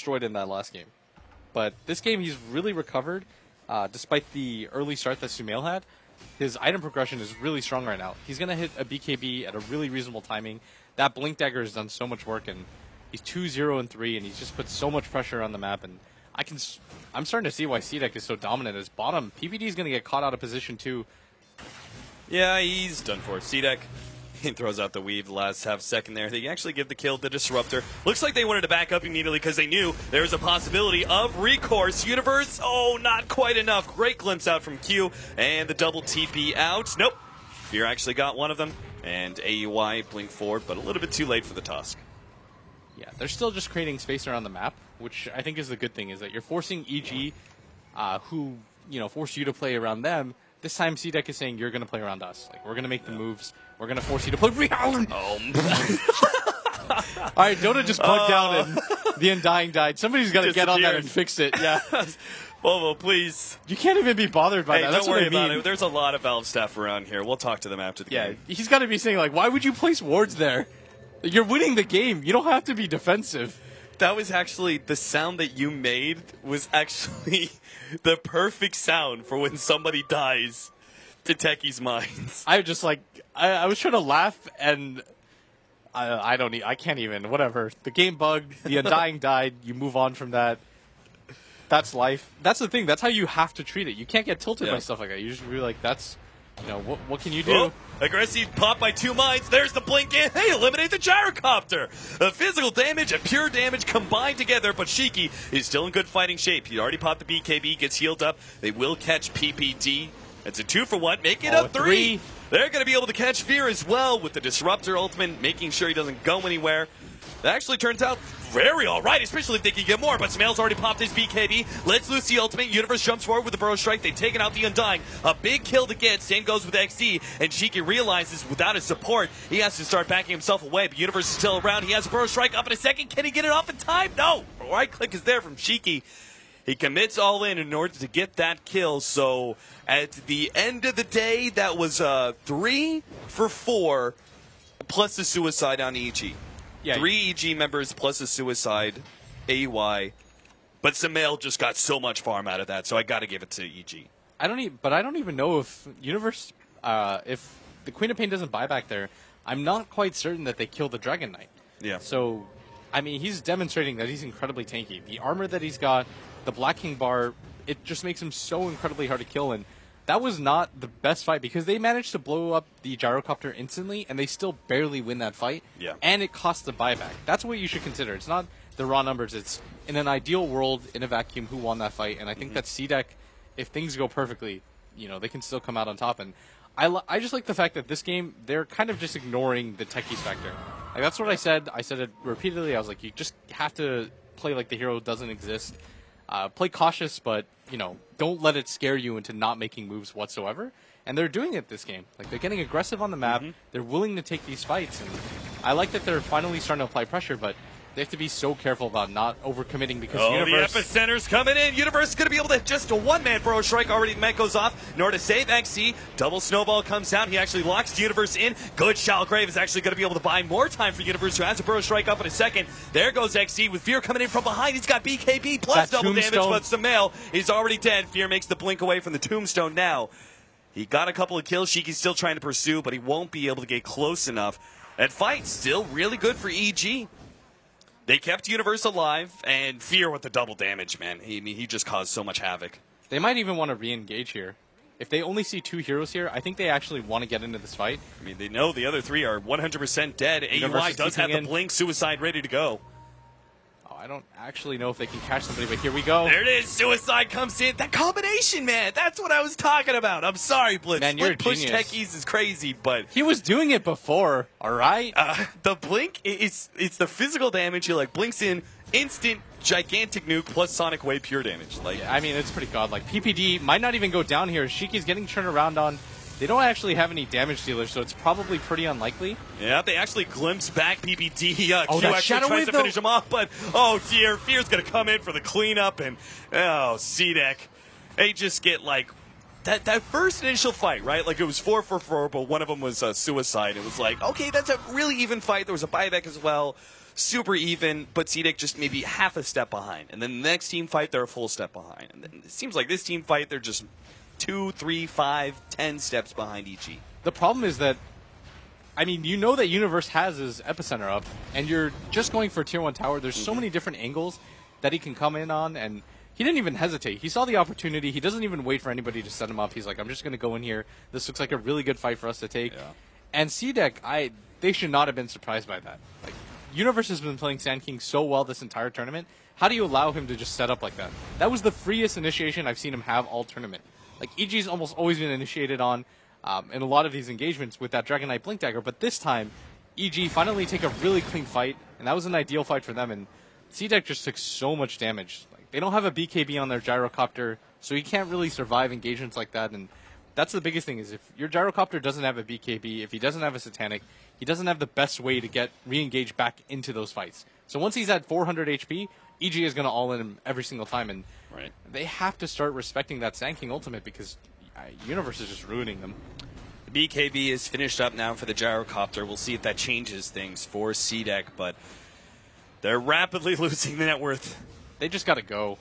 destroyed in that last game. But this game, he's really recovered, despite the early start that Sumail had. His item progression is really strong right now. He's going to hit a BKB at a really reasonable timing. That Blink Dagger has done so much work, and he's 2-0-3, and he's just put so much pressure on the map. And I'm starting to see why C-Deck is so dominant as bottom. PPD is going to get caught out of position too. Yeah, he's done for. C-Deck, he throws out the weave the last half second there. They actually give the kill to Disruptor. Looks like they wanted to back up immediately because they knew there was a possibility of recourse. Universe, oh, not quite enough. Great glimpse out from Q, and the double TP out. Nope. Fear actually got one of them, and AUI blink forward, but a little bit too late for the Tusk. Yeah, they're still just creating space around the map, which I think is the good thing, is that you're forcing EG, who, forced you to play around them. This time, C-Deck is saying, you're going to play around us. Like, we're going to make the moves. We're going to force you to play Realm. Oh. All right, Dota just bugged out and the Undying died. Somebody's got to get on that and fix it. Yeah. Volvo, please. You can't even be bothered by that. That's don't worry what I mean. about it. There's a lot of Valve staff around here. We'll talk to them after the game. Yeah, he's got to be saying, like, why would you place wards there? You're winning the game. You don't have to be defensive. That was actually, the sound that you made was actually the perfect sound for when somebody dies to Techie's minds. I just I was trying to laugh and I can't even, whatever. The game bugged, the Undying died, you move on from that. That's life. That's the thing, that's how you have to treat it. You can't get tilted by stuff like that. You just be like, that's, what can you do? Oh, aggressive pop by 2 Minds. There's the blink in. They eliminate the gyrocopter. The physical damage and pure damage combined together, but Shiki is still in good fighting shape. He already popped the BKB, gets healed up. They will catch PPD. It's a 2-for-1, make it a 3. They're going to be able to catch Fear as well with the Disruptor ultimate, making sure he doesn't go anywhere. That actually turns out very alright, especially if they can get more, but Sumail's already popped his BKB. Let's loose the ultimate. Universe jumps forward with the Burrow Strike. They've taken out the Undying. A big kill to get. Same goes with XD, and Shiki realizes without his support, he has to start backing himself away, but Universe is still around. He has a Burrow Strike up in a second. Can he get it off in time? No! Right click is there from Shiki. He commits all in order to get that kill, so at the end of the day, that was 3 for 4, plus the suicide on EG. Yeah, 3 EG members plus a suicide, AY, but Sumail just got so much farm out of that, so I got to give it to EG. I don't even know if Universe, if the Queen of Pain doesn't buy back there, I'm not quite certain that they kill the Dragon Knight. Yeah. So, I mean, he's demonstrating that he's incredibly tanky. The armor that he's got, the Black King bar, it just makes him so incredibly hard to kill, and that was not the best fight because they managed to blow up the gyrocopter instantly, and they still barely win that fight. Yeah. And it cost the buyback. That's what you should consider. It's not the raw numbers. It's in an ideal world, in a vacuum, who won that fight. And I think that C-Deck, if things go perfectly, they can still come out on top. And I just like the fact that this game, they're kind of just ignoring the techies factor. Like, that's what I said. I said it repeatedly. I was like, you just have to play like the hero doesn't exist. Play cautious, but, don't let it scare you into not making moves whatsoever. And they're doing it this game. Like, they're getting aggressive on the map. They're willing to take these fights. And I like that they're finally starting to apply pressure, but they have to be so careful about not overcommitting because Universe... the Epicenter's coming in. Universe is going to be able to just a one-man Burrow Strike. Already the Met goes off in order to save XC. Double Snowball comes down. He actually locks Universe in. Good Shalgrave is actually going to be able to buy more time for Universe, who has a Burrow Strike up in a second. There goes XC with Fear coming in from behind. He's got BKB plus double damage, but Sumail is already dead. Fear makes the blink away from the Tombstone now. He got a couple of kills. Shiki's still trying to pursue, but he won't be able to get close enough. That fight still really good for EG. They kept Universe alive, and Fear with the double damage, man. He just caused so much havoc. They might even want to re-engage here. If they only see 2 heroes here, I think they actually want to get into this fight. I mean, they know the other 3 are 100% dead. AUI does have the blink suicide ready to go. I don't actually know if they can catch somebody, but here we go. There it is. Suicide comes in. That combination, man. That's what I was talking about. I'm sorry, Blitz. Man, you're a push genius. techies is crazy, but... He was doing it before, all right? The blink, it's the physical damage. He, blinks in, instant, gigantic nuke, plus Sonic Wave pure damage. I mean, it's pretty godlike. PPD might not even go down here. Shiki's getting turned around on. They don't actually have any damage dealers, so it's probably pretty unlikely. Yeah, they actually glimpse back PPD. Q that actually tries to finish him off, but oh dear, Fear's going to come in for the cleanup, and C-Deck. They just get that first initial fight, right? It was 4 for 4, but one of them was suicide. It was okay, that's a really even fight. There was a buyback as well. super even, but CDEC just maybe half a step behind. And then the next team fight, they're a full step behind. And then it seems like this team fight, they're just 2, 3, 5, 10 steps behind EG. The problem is that, I mean, you know that Universe has his epicenter up, and you're just going for tier 1 tower. There's so many different angles that he can come in on, and he didn't even hesitate. He saw the opportunity. He doesn't even wait for anybody to set him up. He's like, I'm just going to go in here. This looks like a really good fight for us to take. Yeah. And CDEC, they should not have been surprised by that. Like, Universe has been playing Sand King so well this entire tournament. How do you allow him to just set up like that? That was the freest initiation I've seen him have all tournament. Like, EG's almost always been initiated on in a lot of these engagements with that Dragon Knight Blink Dagger, but this time, EG finally take a really clean fight, and that was an ideal fight for them, and CDEC just took so much damage. Like, they don't have a BKB on their gyrocopter, so he can't really survive engagements like that, and that's the biggest thing, is if your gyrocopter doesn't have a BKB, if he doesn't have a Satanic, he doesn't have the best way to get re-engaged back into those fights. So once he's at 400 HP, EG is going to all-in him every single time, and they have to start respecting that Sand King ultimate, because Universe is just ruining them. The BKB is finished up now for the gyrocopter. We'll see if that changes things for CDEC, but they're rapidly losing the net worth. They just got to go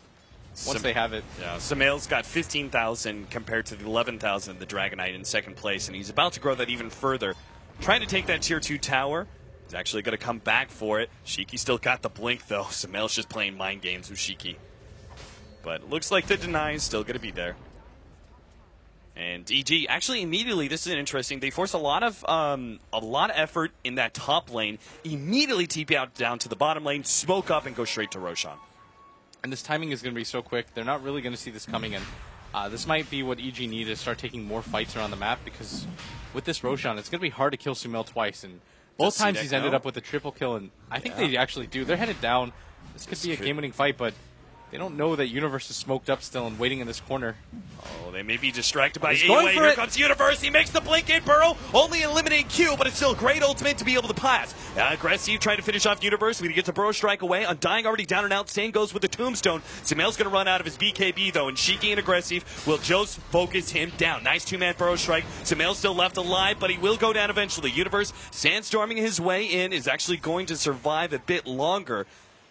once they have it. Yeah, Sumail's got 15,000 compared to the 11,000 of the Dragon Knight in second place, and he's about to grow that even further. Trying to take that tier 2 tower. He's actually going to come back for it. Shiki still got the blink, though. Sumail's just playing mind games with Shiki. But it looks like the deny is still going to be there. And EG, actually immediately, this is interesting, they force a lot of effort in that top lane, immediately TP out down to the bottom lane, smoke up, and go straight to Roshan. And this timing is going to be so quick, they're not really going to see this coming in. This might be what EG need to start taking more fights around the map, because with this Roshan, it's going to be hard to kill Sumail twice, and both times he's ended up with a triple kill, and I think they actually do. They're headed down. This could be a game-winning fight, but they don't know that Universe is smoked up still and waiting in this corner. Oh, they may be distracted by AOA. Here comes Universe. He makes the blink in burrow. Only eliminate Q, but it's still a great ultimate to be able to pass. Aggressive trying to finish off Universe. When he gets a burrow strike away. Undying already down and out. Sane goes with the tombstone. Sumail's going to run out of his BKB, though, and Shiki and Aggressive will just focus him down. Nice two-man burrow strike. Sumail's still left alive, but he will go down eventually. Universe, sandstorming his way in, is actually going to survive a bit longer.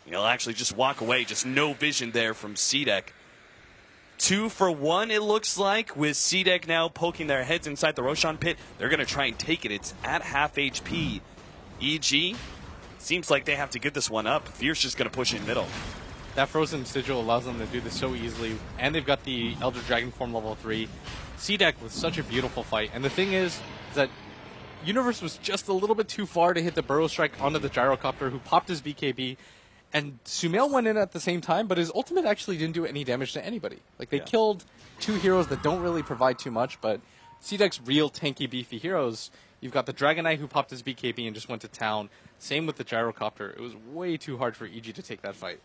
He'll actually just walk away. Just no vision there from CDEC. 2 for 1, it looks like, with CDEC now poking their heads inside the Roshan pit. They're going to try and take it. It's at half HP. EG, seems like they have to give this one up. Fierce just going to push in middle. That Frozen Sigil allows them to do this so easily, and they've got the Elder Dragon form level 3. CDEC with such a beautiful fight, and the thing is that Universe was just a little bit too far to hit the burrow strike onto the gyrocopter, who popped his BKB. And Sumail went in at the same time, but his ultimate actually didn't do any damage to anybody. Like, they killed 2 heroes that don't really provide too much, but CDEC's real tanky, beefy heroes, you've got the Dragon Knight who popped his BKB and just went to town. Same with the gyrocopter. It was way too hard for EG to take that fight.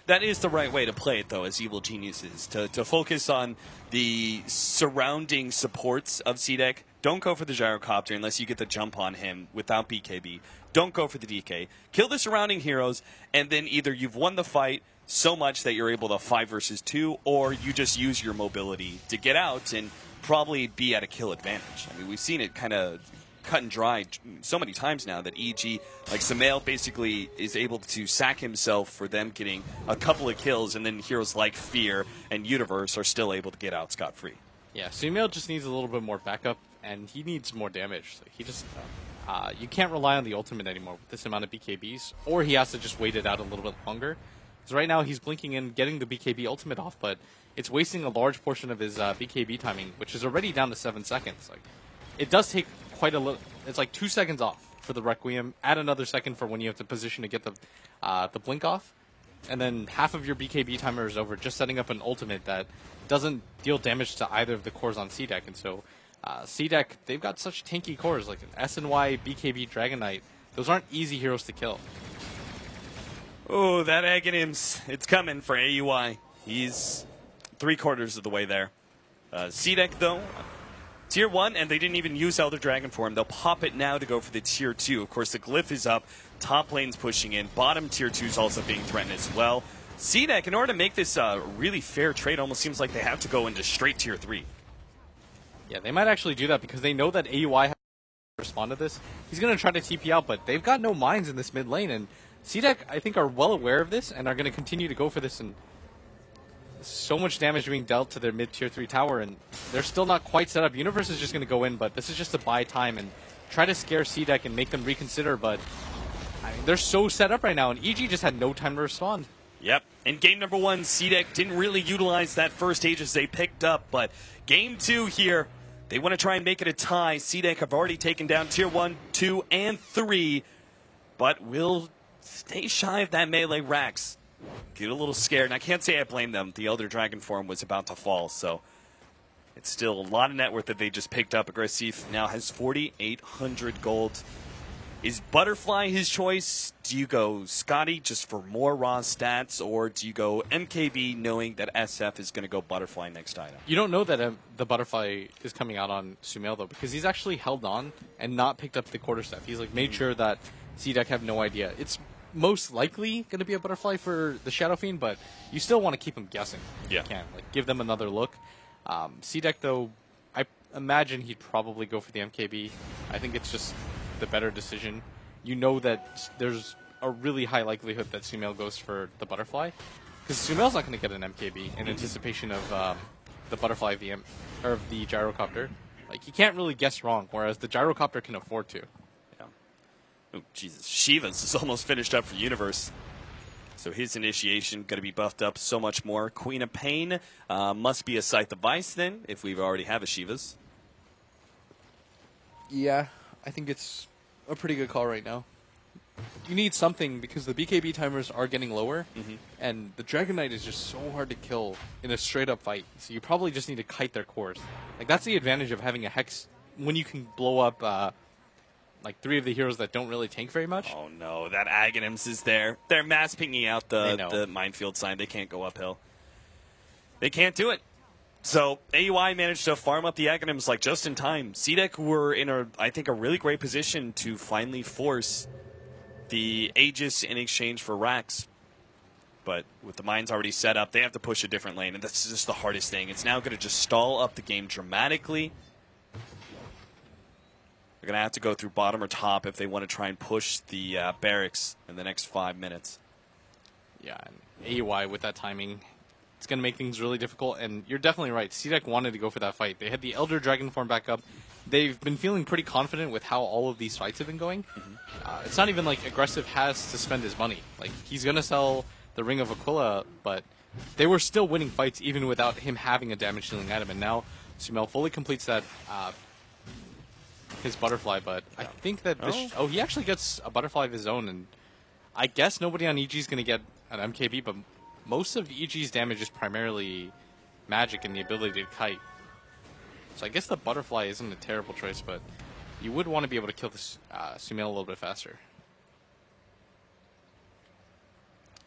That is the right way to play it, though, as Evil Geniuses, to focus on the surrounding supports of CDEC. Don't go for the gyrocopter unless you get the jump on him without BKB. Don't go for the DK. Kill the surrounding heroes, and then either you've won the fight so much that you're able to 5 versus 2, or you just use your mobility to get out and probably be at a kill advantage. I mean, we've seen it kind of cut and dry so many times now that EG, like Sumail, basically is able to sack himself for them getting a couple of kills, and then heroes like Fear and Universe are still able to get out scot-free. Yeah, Sumail just needs a little bit more backup, and he needs more damage. Like, he just... you can't rely on the ultimate anymore with this amount of BKBs, or he has to just wait it out a little bit longer. Because right now he's blinking in, getting the BKB ultimate off, but it's wasting a large portion of his BKB timing, which is already down to 7 seconds. Like, it does take quite a little. It's like 2 seconds off for the Requiem. Add another second for when you have to position to get the blink off, and then half of your BKB timer is over. Just setting up an ultimate that doesn't deal damage to either of the cores on CDEC, and so. CDEC, they've got such tanky cores, like an SNY, BKB, Dragon Knight. Those aren't easy heroes to kill. Oh, that Aghanims, it's coming for AUI. He's 3/4 of the way there. CDEC, though, Tier 1, and they didn't even use Elder Dragon for him. They'll pop it now to go for the Tier 2. Of course, the Glyph is up, top lane's pushing in, bottom Tier 2 is also being threatened as well. CDEC, in order to make this a really fair trade, almost seems like they have to go into straight Tier 3. Yeah, they might actually do that because they know that AUI has to respond to this. He's going to try to TP out, but they've got no mines in this mid lane, and CDEC, I think, are well aware of this and are going to continue to go for this. And so much damage being dealt to their mid-tier 3 tower, and they're still not quite set up. Universe is just going to go in, but this is just to buy time and try to scare CDEC and make them reconsider. But I mean, they're so set up right now, and EG just had no time to respond. Yep. In game number 1, CDEC didn't really utilize that first Aegis they picked up, but game 2 here, they want to try and make it a tie. CDEC have already taken down tier 1, 2, and 3, but will stay shy of that melee Rax. Get a little scared, and I can't say I blame them. The Elder Dragon form was about to fall, so it's still a lot of net worth that they just picked up. Aggressive now has 4,800 gold. Is Butterfly his choice? Do you go Scotty just for more raw stats, or do you go MKB knowing that SF is going to go Butterfly next item? You don't know that the Butterfly is coming out on Sumail, though, because he's actually held on and not picked up the quarterstaff. He's like made sure that CDEC have no idea. It's most likely going to be a Butterfly for the Shadow Fiend, but you still want to keep them guessing. Yeah. You can. Like, give them another look. CDEC, though, I imagine he'd probably go for the MKB. I think it's just the better decision. You know that there's a really high likelihood that Sumail goes for the Butterfly, because Sumail's not going to get an MKB in anticipation of the Butterfly of the Gyrocopter. Like, he can't really guess wrong, whereas the Gyrocopter can afford to. Yeah. Oh, Jesus. Shivas is almost finished up for Universe. So his initiation going to be buffed up so much more. Queen of Pain must be a Scythe of Vice then, if we already have a Shivas. Yeah, I think it's a pretty good call right now. You need something because the BKB timers are getting lower, and the Dragon Knight is just so hard to kill in a straight-up fight. So you probably just need to kite their cores. Like, that's the advantage of having a Hex when you can blow up like 3 of the heroes that don't really tank very much. Oh no, that Aghanims is there. They're mass pinging out the minefield sign. They can't go uphill. They can't do it. So AUI managed to farm up the Aghanims like just in time. CDEC were in I think a really great position to finally force the Aegis in exchange for Rax. But with the mines already set up, they have to push a different lane, and that's just the hardest thing. It's now going to just stall up the game dramatically. They're going to have to go through bottom or top if they want to try and push the barracks in the next 5 minutes. Yeah, and AUI with that timing, it's going to make things really difficult, and you're definitely right. CDEC wanted to go for that fight. They had the Elder Dragon form back up. They've been feeling pretty confident with how all of these fights have been going. It's not even like Aggressive has to spend his money. Like, he's going to sell the Ring of Aquila, but they were still winning fights even without him having a damage dealing item, and now Sumail fully completes that his Butterfly, but I think that this he actually gets a Butterfly of his own, and I guess nobody on EG is going to get an MKB, but most of EG's damage is primarily magic and the ability to kite. So I guess the Butterfly isn't a terrible choice, but you would want to be able to kill this Sumail a little bit faster.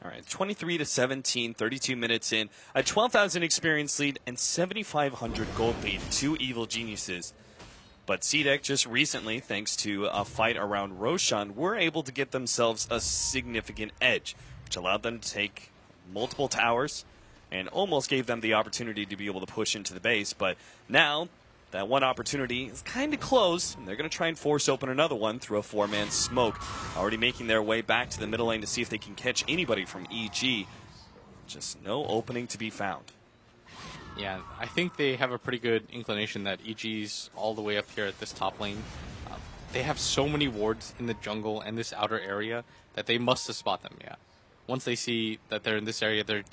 All right, 23 to 17, 32 minutes in, a 12,000 experience lead and 7,500 gold lead. 2 evil geniuses. But CDEC just recently, thanks to a fight around Roshan, were able to get themselves a significant edge, which allowed them to take multiple towers and almost gave them the opportunity to be able to push into the base. But now that one opportunity is kind of close, and they're going to try and force open another one through a 4-man smoke. Already making their way back to the middle lane to see if they can catch anybody from EG. Just no opening to be found. Yeah, I think they have a pretty good inclination that EG's all the way up here at this top lane. They have so many wards in the jungle and this outer area that they must spot them, yeah. Once they see that they're in this area, they